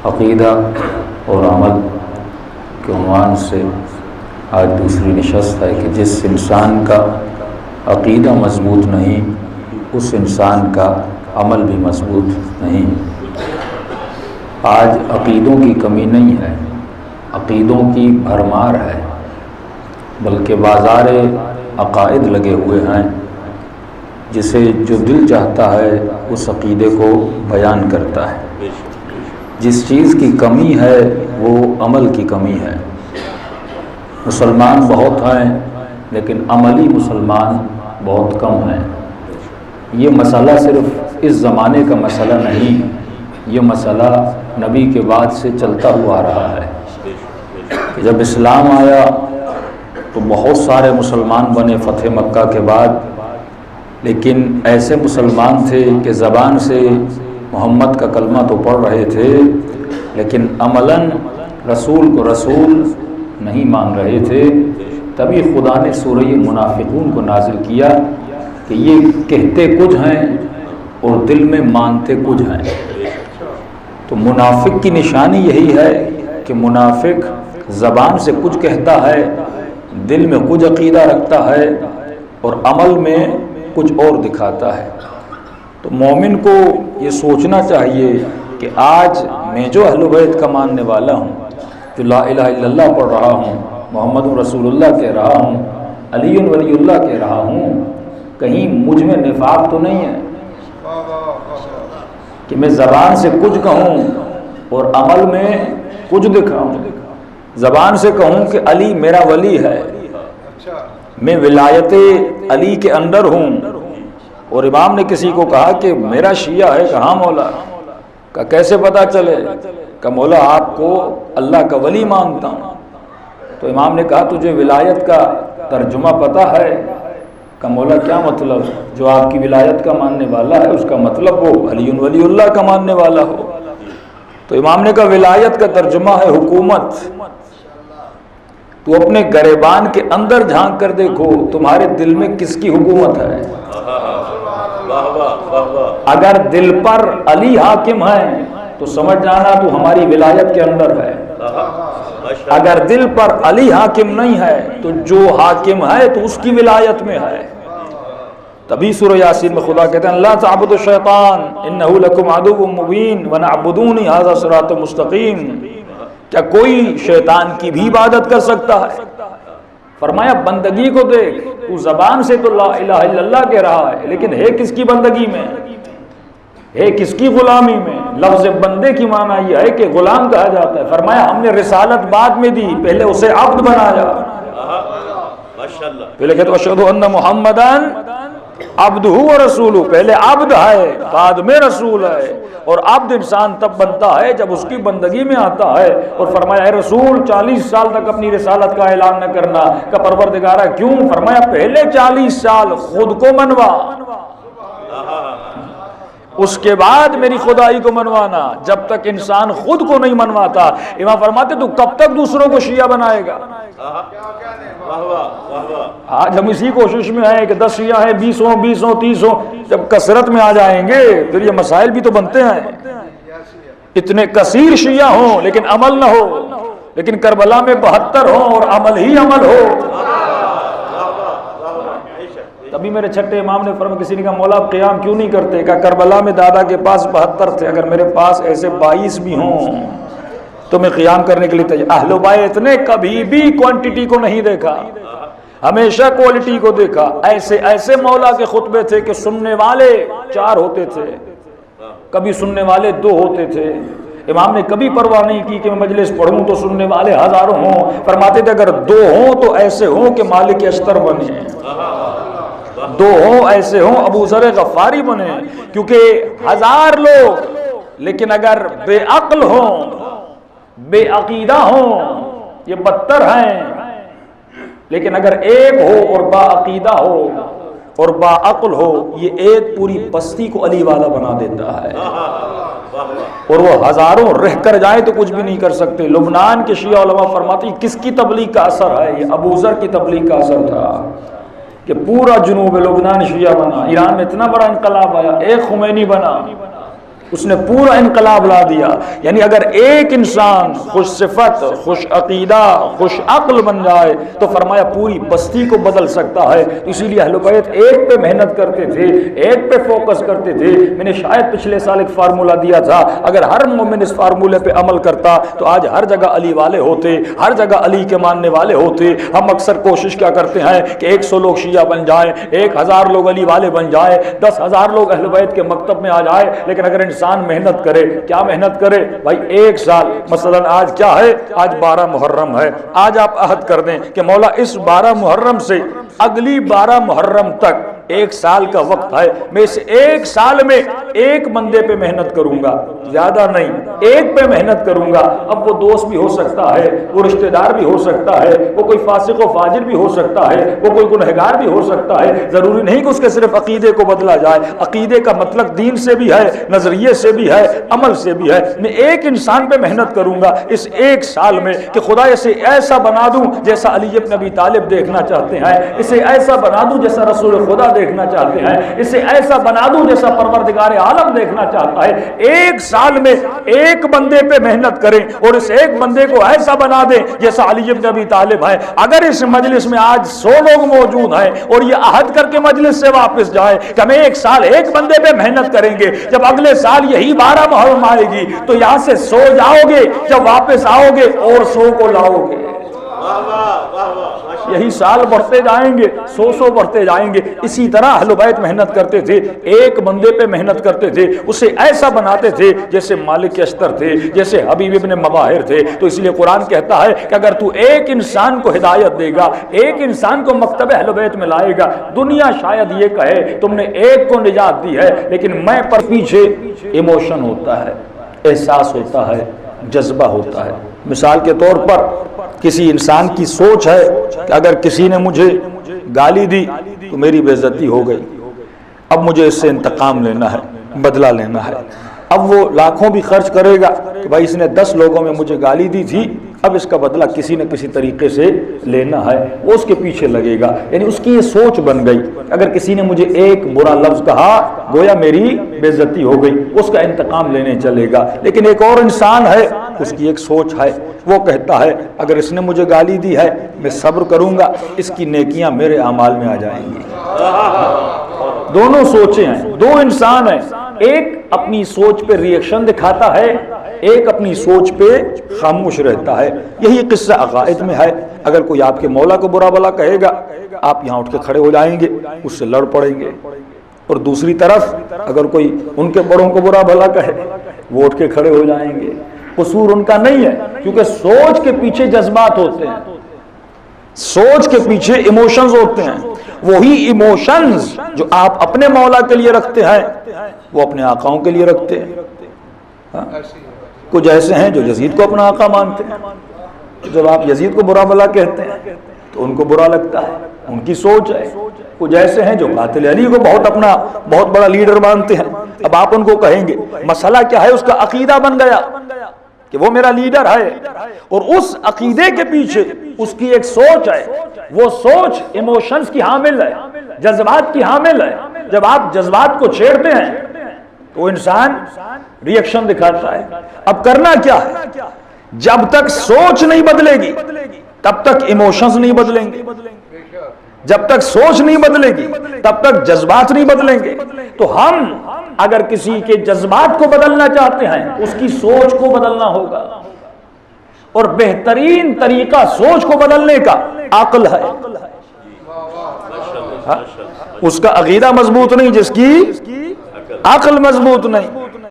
عقیدہ اور عمل کے عنوان سے آج دوسری نشست ہے کہ جس انسان کا عقیدہ مضبوط نہیں اس انسان کا عمل بھی مضبوط نہیں۔ آج عقیدوں کی کمی نہیں ہے، عقیدوں کی بھرمار ہے، بلکہ بازار عقائد لگے ہوئے ہیں، جسے جو دل چاہتا ہے اس عقیدے کو بیان کرتا ہے۔ جس چیز کی کمی ہے وہ عمل کی کمی ہے۔ مسلمان بہت ہیں لیکن عملی مسلمان بہت کم ہیں۔ یہ مسئلہ صرف اس زمانے کا مسئلہ نہیں، یہ مسئلہ نبی کے بعد سے چلتا ہوا آ رہا ہے کہ جب اسلام آیا تو بہت سارے مسلمان بنے فتح مکہ کے بعد، لیکن ایسے مسلمان تھے کہ زبان سے محمد کا کلمہ تو پڑھ رہے تھے لیکن عملاً رسول کو رسول نہیں مان رہے تھے۔ تبھی خدا نے سورہ منافقون کو نازل کیا کہ یہ کہتے کچھ ہیں اور دل میں مانتے کچھ ہیں۔ تو منافق کی نشانی یہی ہے کہ منافق زبان سے کچھ کہتا ہے، دل میں کچھ عقیدہ رکھتا ہے اور عمل میں کچھ اور دکھاتا ہے۔ تو مومن کو یہ سوچنا چاہیے کہ آج میں جو اہل بیت کا ماننے والا ہوں، جو لا الہ الا اللہ پڑھ رہا ہوں، محمد رسول اللہ کہہ رہا ہوں، علی ولی اللہ کہہ رہا ہوں، کہیں مجھ میں نفاق تو نہیں ہے کہ میں زبان سے کچھ کہوں اور عمل میں کچھ دکھاؤں۔ زبان سے کہوں کہ علی میرا ولی ہے، میں ولایت علی کے اندر ہوں، اور امام نے کسی کو کہا کہ میرا شیعہ ہے، کہاں مولا؟ کہ کیسے پتا چلے؟ کہ مولا آپ کو اللہ کا ولی مانتا ہوں۔ تو امام نے کہا تجھے ولایت کا ترجمہ پتہ ہے؟ کہ مولا کیا مطلب؟ جو آپ کی ولایت کا ماننے والا ہے اس کا مطلب وہ علی ولی اللہ کا ماننے والا ہو۔ تو امام نے کہا ولایت کا ترجمہ ہے حکومت۔ تو اپنے گریبان کے اندر جھانک کر دیکھو تمہارے دل میں کس کی حکومت ہے۔ اگر دل پر علی حاکم ہے تو سمجھ جانا تو ہماری ولایت کے اندر ہے، اگر دل پر علی حاکم نہیں ہے تو جو حاکم ہے تو اس کی ولایت میں ہے۔ تبھی سورہ یاسین میں خدا کہتے ہیں لا تعبدوا الشیطان انہ لکم عدو مبین ونعبدونی ھذا صراط مستقیم۔ کیا کوئی شیطان کی بھی عبادت کر سکتا ہے؟ فرمایا بندگی کو دیکھ، تو زبان سے تو لا الہ الا اللہ کہہ رہا ہے لیکن ہے کس کی بندگی میں، ہے کس کی غلامی میں؟ لفظ بندے کی معنی یہ ہے کہ غلام کہا جاتا ہے۔ فرمایا ہم نے رسالت بعد میں دی، پہلے اسے عبد بنایا۔ پہلے کہتے اشہد ان محمدن عبدہ و رسولہ، پہلے عبد ہے بعد میں رسول ہے، اور عبد انسان تب بنتا ہے جب اس کی بندگی میں آتا ہے۔ اور فرمایا اے رسول 40 سال تک اپنی رسالت کا اعلان نہ کرنا۔ کہ پروردگارہ کیوں؟ فرمایا پہلے 40 سال خود کو منوا، اس کے بعد میری خدائی کو منوانا۔ جب تک انسان خود کو نہیں منواتا، امام فرماتے تو کب تک دوسروں کو شیعہ بنائے گا؟ آج ہم اسی کوشش میں ہیں کہ 10 شیعہ ہیں، 20 ہوں، 20 ہوں، 30 ہوں۔ جب کثرت میں آ جائیں گے پھر یہ مسائل بھی تو بنتے ہیں۔ اتنے کثیر شیعہ ہوں لیکن عمل نہ ہو، لیکن کربلا میں 72 ہوں اور عمل ہی عمل ہو۔ تبھی میرے چھٹے امام نے فرمایا، کسی نے کہا مولا آپ قیام کیوں نہیں کرتے؟ کہا کربلا میں دادا کے پاس 72 تھے، اگر میرے پاس ایسے 22 بھی ہوں تو میں قیام کرنے کے لیے تیار۔ اہل بیت نے کبھی بھی کوانٹٹی کو نہیں دیکھا، ہمیشہ کوالٹی کو دیکھا۔ ایسے ایسے مولا کے خطبے تھے کہ سننے والے 4 ہوتے تھے، کبھی سننے والے 2 ہوتے تھے۔ امام نے کبھی پرواہ نہیں کی کہ میں مجلس پڑھوں تو سننے والے ہزاروں ہوں۔ فرماتے تھے اگر 2 ہوں تو ایسے ہوں کہ مالک اشتر بنے، 2 ہوں ایسے ہوں ابو ذر غفاری بنے، کیونکہ 1000 لوگ لیکن اگر بے عقل ہوں، بے عقیدہ ہوں یہ بدتر ہیں، لیکن اگر ایک ہو اور با عقیدہ ہو اور با عقل ہو، یہ ایک پوری بستی کو علی والا بنا دیتا ہے، اور وہ ہزاروں رہ کر جائیں تو کچھ بھی نہیں کر سکتے۔ لبنان کے شیعہ علماء فرماتے ہیں کس کی تبلیغ کا اثر ہے؟ یہ ابو ذر کی تبلیغ کا اثر تھا کہ پورا جنوب لبنان شیعہ بنا۔ ایران میں اتنا بڑا انقلاب آیا، ایک خمینی بنا اس نے پورا انقلاب لا دیا. یعنی اگر ایک انسان خوش صفت، خوش عقیدہ، خوش عقل بن جائے تو فرمایا پوری بستی کو بدل سکتا ہے. اسی لیے اہل بیت ایک پہ محنت کرتے تھے، ایک پہ فوکس کرتے تھے. میں نے شاید پچھلے سال ایک فارمولہ دیا تھا، اگر ہر مومن اس فارمولے پہ عمل کرتا تو آج ہر جگہ علی والے ہوتے، ہر جگہ علی کے ماننے والے ہوتے. ہم اکثر کوشش کیا کرتے ہیں کہ 100 لوگ شیعہ بن جائیں، 1000 لوگ علی والے بن جائیں، 10,000 لوگ اہل بیت کے مکتب میں آ جائے. لیکن اگر انسان محنت کرے، کیا محنت کرے بھائی؟ 1 سال، مثلا آج کیا ہے؟ آج 12 محرم ہے. آج آپ عہد کر دیں کہ مولا اس 12 محرم سے اگلی 12 محرم تک 1 سال کا وقت ہے، میں اس 1 سال میں ایک بندے پہ محنت کروں گا، زیادہ نہیں، ایک پہ محنت کروں گا. اب وہ دوست بھی ہو سکتا ہے، وہ رشتہ دار بھی ہو سکتا ہے، وہ کوئی فاسق و فاجر بھی ہو سکتا ہے، وہ کوئی گنہگار بھی ہو سکتا ہے. ضروری نہیں کہ اس کے صرف عقیدے کو بدلا جائے. عقیدے کا مطلب دین سے بھی ہے، نظریے سے بھی ہے، عمل سے بھی ہے. میں ایک انسان پہ محنت کروں گا اس 1 سال میں کہ خدا اسے ایسا بنا دوں جیسا علی بن ابی طالب دیکھنا چاہتے ہیں، اسے ایسا بنا دوں جیسا رسول خدا دیکھنا چاہتے ہیں، اسے ایسا بنا دوں جیسا پروردگار عالم دیکھنا چاہتا ہے. 1 سال میں ایک بندے پہ محنت کریں اور اس ایک بندے کو ایسا بنا دیں جیسا علی بن ابی طالب ہے. اگر اس مجلس میں آج 100 لوگ موجود ہیں اور یہ عہد کر کے مجلس سے واپس جائیں کہ ہم 1 سال ایک بندے پہ محنت کریں گے، جب اگلے سال یہی 12 محرم آئے گی تو یہاں سے 100 جاؤ گے، جب واپس آؤ گے اور 100 کو لاؤ گے. یہی سال بڑھتے جائیں گے، 100 بڑھتے جائیں گے. اسی طرح اہل بیت محنت کرتے تھے، ایک بندے پہ محنت کرتے تھے، اسے ایسا بناتے تھے جیسے مالک اشتر تھے، جیسے حبیب ابن مظاہر تھے. تو اس لیے قرآن کہتا ہے کہ اگر تو ایک انسان کو ہدایت دے گا، ایک انسان کو مکتب اہل بیت میں لائے گا، دنیا شاید یہ کہے تم نے ایک کو نجات دی ہے، لیکن میں پر پیچھے ایموشن ہوتا ہے، احساس ہوتا ہے، جذبہ ہوتا ہے. مثال کے طور پر کسی انسان کی سوچ ہے کہ اگر کسی نے مجھے گالی دی تو میری بے عزتی ہو گئی، اب مجھے اس سے انتقام لینا ہے، بدلہ لینا ہے. اب وہ لاکھوں بھی خرچ کرے گا کہ بھائی اس نے 10 لوگوں میں مجھے گالی دی تھی، اب اس کا بدلہ کسی نہ کسی طریقے سے لینا ہے، وہ اس کے پیچھے لگے گا. یعنی اس کی یہ سوچ بن گئی، اگر کسی نے مجھے ایک برا لفظ کہا گویا میری بے عزتی ہو گئی، اس کا انتقام لینے چلے گا. لیکن ایک اور انسان ہے، اس کی ایک سوچ ہے، وہ کہتا ہے اگر اس نے مجھے گالی دی ہے میں صبر کروں گا، اس کی نیکیاں میرے اعمال میں آ جائیں گی. دونوں سوچیں ہیں، 2 انسان ہیں، ایک اپنی سوچ پہ ری ایکشن دکھاتا ہے، ایک اپنی سوچ پہ خاموش رہتا ہے. یہی قصہ عقائد میں ہے. اگر کوئی آپ کے مولا کو برا بھلا کہے گا، آپ یہاں اٹھ کے کھڑے ہو جائیں گے، اس سے لڑ پڑیں گے. اور دوسری طرف اگر کوئی ان کے بڑوں کو برا بھلا کہے، وہ اٹھ کے کھڑے ہو جائیں گے. قصور ان کا نہیں ہے، کیونکہ سوچ کے پیچھے جذبات ہوتے ہیں، سوچ کے پیچھے ایموشنز ہوتے ہیں. وہی ایموشنز جو آپ اپنے مولا کے لیے رکھتے ہیں وہ اپنے آقاؤں کے لیے رکھتے ہیں. کچھ ایسے ہیں جو یزید کو اپنا آقا مانتے ہیں، جب آپ یزید کو برا بھلا کہتے ہیں تو ان کو برا لگتا ہے، ان کی سوچ ہے. کچھ ایسے ہیں جو قاتل علی کو بہت بڑا لیڈر مانتے ہیں. اب آپ ان کو کہیں گے، مسئلہ کیا ہے؟ اس کا عقیدہ بن گیا کہ وہ میرا لیڈر ہے، اور اس عقیدے کے پیچھے اس کی ایک سوچ ہے. وہ سوچ ایموشنز کی حامل ہے، جذبات کی حامل ہے. جب آپ جذبات کو چھیڑتے ہیں تو انسان ری ایکشن دکھاتا ہے. اب کرنا کیا ہے؟ جب تک سوچ نہیں بدلے گی تب تک ایموشنز نہیں بدلیں گے، جب تک سوچ نہیں بدلے گی تب تک جذبات نہیں بدلیں گے. تو ہم اگر کسی کے جذبات کو بدلنا چاہتے ہیں اس کی سوچ کو بدلنا ہوگا، اور بہترین طریقہ سوچ کو بدلنے کا عقل ہے. اس کا عقیدہ مضبوط نہیں جس کی عقل مضبوط نہیں.